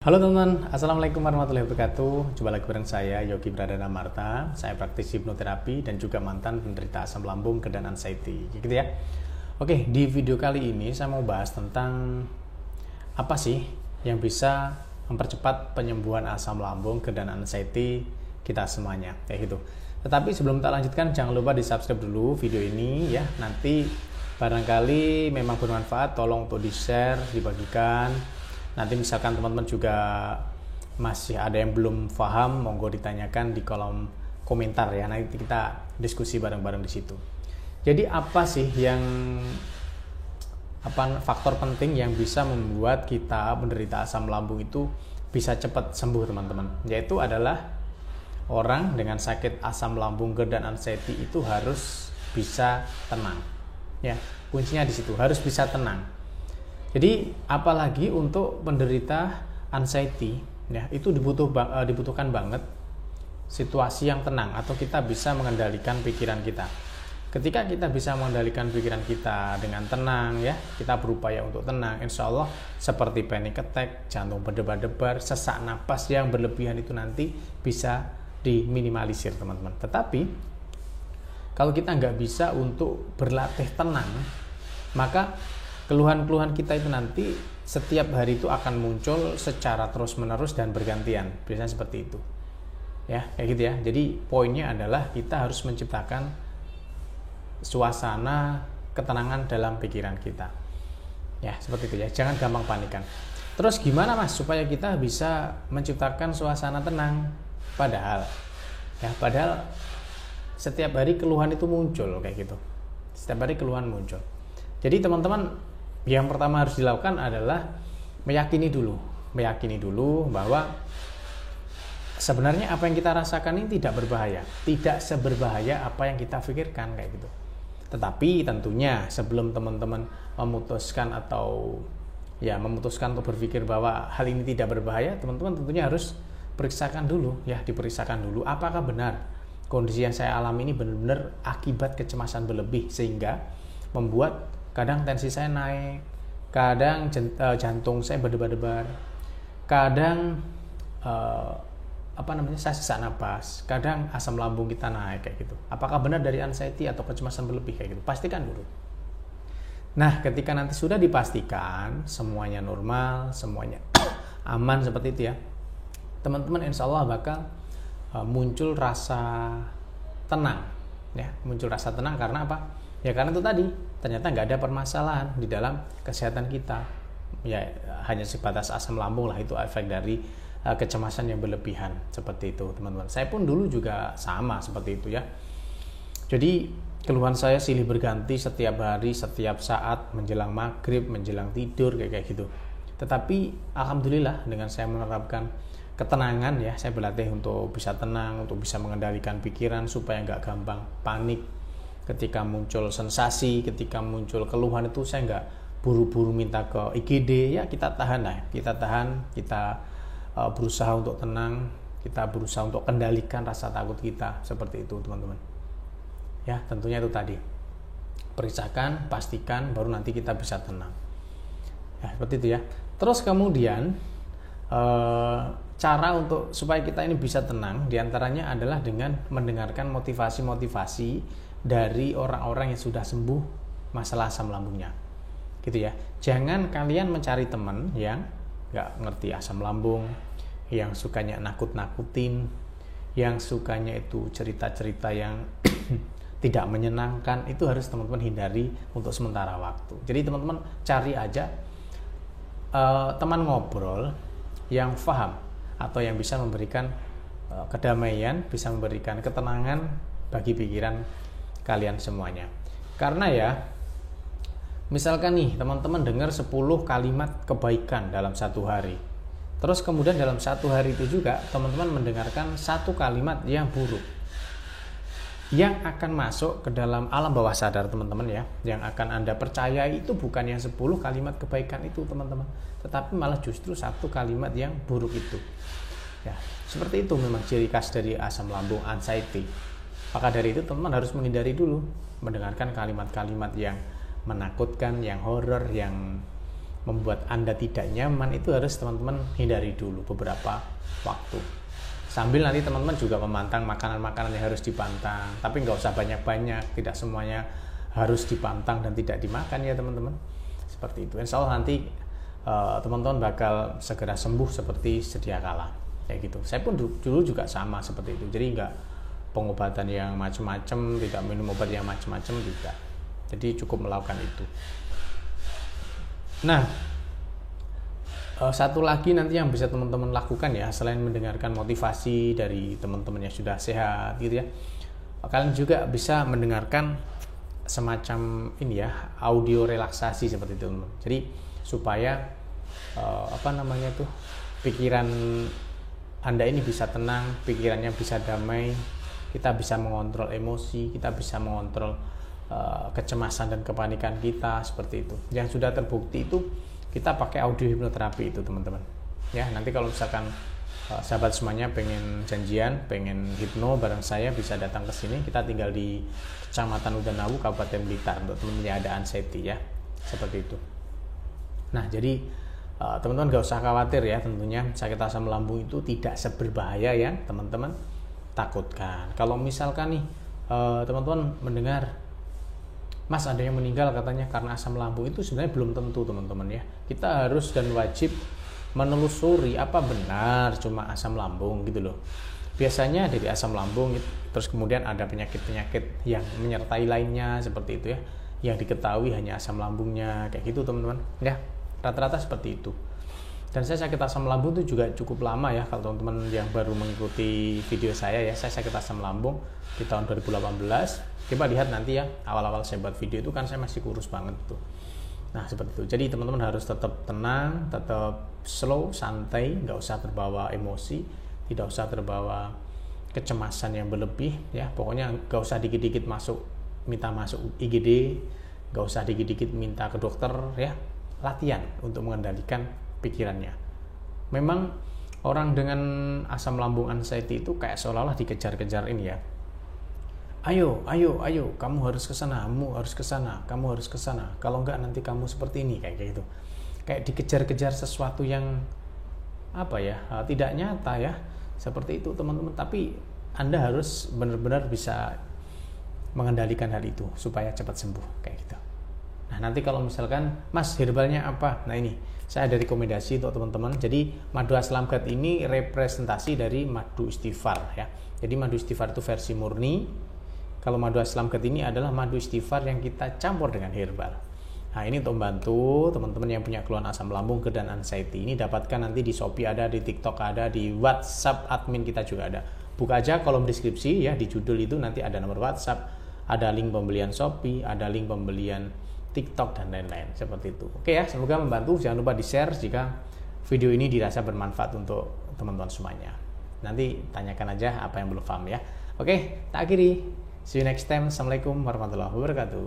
Halo teman-teman, Assalamualaikum warahmatullahi wabarakatuh. Jumpa lagi bareng saya, Yogi Pradana Marta. Saya praktisi hipnoterapi dan juga mantan penderita asam lambung dan anxiety. Gitu ya. Oke, di video kali ini saya mau bahas tentang apa sih yang bisa mempercepat penyembuhan asam lambung dan anxiety kita semuanya. Kayak gitu. Tetapi sebelum kita lanjutkan, jangan lupa di-subscribe dulu video ini ya. Nanti barangkali memang bermanfaat, tolong untuk di-share, dibagikan. Nanti misalkan teman-teman juga masih ada yang belum paham, monggo ditanyakan di kolom komentar ya. Nanti kita diskusi bareng-bareng di situ. Jadi apa sih yang faktor penting yang bisa membuat kita menderita asam lambung itu bisa cepat sembuh, teman-teman? Yaitu adalah orang dengan sakit asam lambung dan anxiety itu harus bisa tenang. Ya, kuncinya di situ, harus bisa tenang. Jadi apalagi untuk penderita anxiety ya, itu dibutuhkan banget situasi yang tenang atau kita bisa mengendalikan pikiran kita. Ketika kita bisa mengendalikan pikiran kita dengan tenang ya, kita berupaya untuk tenang, insya Allah seperti panic attack, jantung berdebar-debar, sesak napas yang berlebihan itu nanti bisa diminimalisir, teman-teman. Tetapi kalau kita nggak bisa untuk berlatih tenang, maka keluhan-keluhan kita itu nanti setiap hari itu akan muncul secara terus-menerus dan bergantian. Biasanya seperti itu. Ya, kayak gitu ya. Jadi poinnya adalah kita harus menciptakan suasana ketenangan dalam pikiran kita. Ya, seperti itu ya. Jangan gampang panikan. Terus gimana Mas supaya kita bisa menciptakan suasana tenang? Padahal setiap hari keluhan itu muncul kayak gitu. Setiap hari keluhan muncul. Jadi teman-teman, yang pertama harus dilakukan adalah meyakini dulu bahwa sebenarnya apa yang kita rasakan ini tidak berbahaya, tidak seberbahaya apa yang kita pikirkan kayak gitu. Tetapi tentunya sebelum teman-teman memutuskan untuk berpikir bahwa hal ini tidak berbahaya, teman-teman tentunya harus diperiksakan dulu apakah benar kondisi yang saya alami ini benar-benar akibat kecemasan berlebih sehingga membuat kadang tensi saya naik, kadang jantung saya berdebar-debar, kadang saya sesak napas, kadang asam lambung kita naik kayak gitu. Apakah benar dari anxiety atau kecemasan berlebih kayak gitu? Pastikan dulu. Nah, ketika nanti sudah dipastikan semuanya normal, semuanya aman seperti itu ya, teman-teman insya Allah bakal muncul rasa tenang ya, karena apa? Ya karena itu tadi, ternyata nggak ada permasalahan di dalam kesehatan kita. Ya hanya sebatas asam lambung lah, itu efek dari kecemasan yang berlebihan. Seperti itu teman-teman. Saya pun dulu juga sama seperti itu ya. Jadi keluhan saya silih berganti setiap hari, setiap saat, menjelang maghrib, menjelang tidur kayak gitu. Tetapi alhamdulillah dengan saya menerapkan ketenangan ya, saya berlatih untuk bisa tenang, untuk bisa mengendalikan pikiran supaya nggak gampang panik. Ketika muncul sensasi, ketika muncul keluhan itu saya nggak buru-buru minta ke IGD ya, kita tahan, kita berusaha untuk tenang, kita berusaha untuk kendalikan rasa takut kita, seperti itu teman-teman. Ya tentunya itu tadi, periksakan, pastikan, baru nanti kita bisa tenang. Ya seperti itu ya. Terus kemudian cara untuk supaya kita ini bisa tenang diantaranya adalah dengan mendengarkan motivasi-motivasi dari orang-orang yang sudah sembuh masalah asam lambungnya gitu ya. Jangan kalian mencari teman yang nggak ngerti asam lambung, yang sukanya nakut-nakutin, yang sukanya itu cerita-cerita yang tidak menyenangkan. Itu harus teman-teman hindari untuk sementara waktu. Jadi teman-teman cari aja teman ngobrol yang paham atau yang bisa memberikan kedamaian, bisa memberikan ketenangan bagi pikiran kalian semuanya. Karena ya, misalkan nih teman-teman dengar 10 kalimat kebaikan dalam satu hari, terus kemudian dalam satu hari itu juga teman-teman mendengarkan satu kalimat yang buruk, yang akan masuk ke dalam alam bawah sadar teman-teman ya, yang akan Anda percaya itu bukan yang 10 kalimat kebaikan itu teman-teman, tetapi malah justru satu kalimat yang buruk itu ya. Seperti itu memang ciri khas dari asam lambung anxiety. Maka dari itu teman-teman harus menghindari dulu mendengarkan kalimat-kalimat yang menakutkan, yang horor, yang membuat Anda tidak nyaman itu harus teman-teman hindari dulu beberapa waktu. Sambil nanti teman-teman juga memantang makanan-makanan yang harus dipantang, tapi nggak usah banyak-banyak, tidak semuanya harus dipantang dan tidak dimakan ya teman-teman. Seperti itu. Insya Allah nanti teman-teman bakal segera sembuh seperti sedia kala. Kayak gitu. Saya pun dulu juga sama seperti itu. Jadi nggak pengobatan yang macam-macam, tidak minum obat yang macam-macam juga. Jadi cukup melakukan itu. Nah, satu lagi nanti yang bisa teman-teman lakukan ya, selain mendengarkan motivasi dari teman-teman yang sudah sehat gitu ya, kalian juga bisa mendengarkan semacam ini ya, audio relaksasi seperti itu teman-teman. Jadi supaya pikiran Anda ini bisa tenang, pikirannya bisa damai, kita bisa mengontrol emosi, kita bisa mengontrol kecemasan dan kepanikan kita seperti itu. Yang sudah terbukti itu kita pakai audio hipnoterapi itu teman-teman. Ya, nanti kalau misalkan sahabat semuanya pengen janjian, pengen hipno bareng saya bisa datang ke sini. Kita tinggal di Kecamatan Udanawu, Kabupaten Blitar untuk teman-teman ada anxiety ya. Seperti itu. Nah, jadi teman-teman gak usah khawatir ya, tentunya sakit asam lambung itu tidak seberbahaya yang teman-teman takutkan. Kalau misalkan nih teman-teman mendengar Mas ada yang meninggal katanya karena asam lambung, itu sebenarnya belum tentu teman-teman ya. Kita harus dan wajib menelusuri apa benar cuma asam lambung gitu loh. Biasanya dari asam lambung terus kemudian ada penyakit-penyakit yang menyertai lainnya seperti itu ya, yang diketahui hanya asam lambungnya kayak gitu teman-teman ya. Rata-rata seperti itu. Dan saya sakit asam lambung itu juga cukup lama ya. Kalau teman-teman yang baru mengikuti video saya ya, saya sakit asam lambung di tahun 2018. Coba lihat nanti ya, awal-awal saya buat video itu kan saya masih kurus banget tuh. Nah seperti itu. Jadi teman-teman harus tetap tenang, tetap slow, santai, nggak usah terbawa emosi, tidak usah terbawa kecemasan yang berlebih ya. Pokoknya nggak usah dikit-dikit minta masuk IGD, nggak usah dikit-dikit minta ke dokter ya. Latihan untuk mengendalikan pikirannya. Memang orang dengan asam lambung anxiety itu kayak seolah-olah dikejar-kejar ini ya. Ayo, kamu harus ke sana, kamu harus ke sana, kamu harus ke sana. Kalau enggak nanti kamu seperti ini kayak gitu. Kayak dikejar-kejar sesuatu yang tidak nyata ya. Seperti itu teman-teman, tapi Anda harus benar-benar bisa mengendalikan hal itu supaya cepat sembuh kayak gitu. Nah, nanti kalau misalkan Mas herbalnya apa? Nah, ini saya ada rekomendasi untuk teman-teman. Jadi madu aslamgat ini representasi dari madu istighfar ya. Jadi madu istighfar itu versi murni. Kalau madu aslamgat ini adalah madu istighfar yang kita campur dengan herbal. Nah, ini untuk membantu teman-teman yang punya keluhan asam lambung, GERD dan anxiety. Ini dapatkan nanti di Shopee ada, di TikTok ada, di WhatsApp admin kita juga ada. Buka aja kolom deskripsi ya, di judul itu nanti ada nomor WhatsApp, ada link pembelian Shopee, ada link pembelian TikTok dan lain-lain seperti itu. Oke ya, semoga membantu. Jangan lupa di-share jika video ini dirasa bermanfaat untuk teman-teman semuanya. Nanti tanyakan aja apa yang belum paham ya. Oke, tak akhiri. See you next time. Assalamualaikum warahmatullahi wabarakatuh.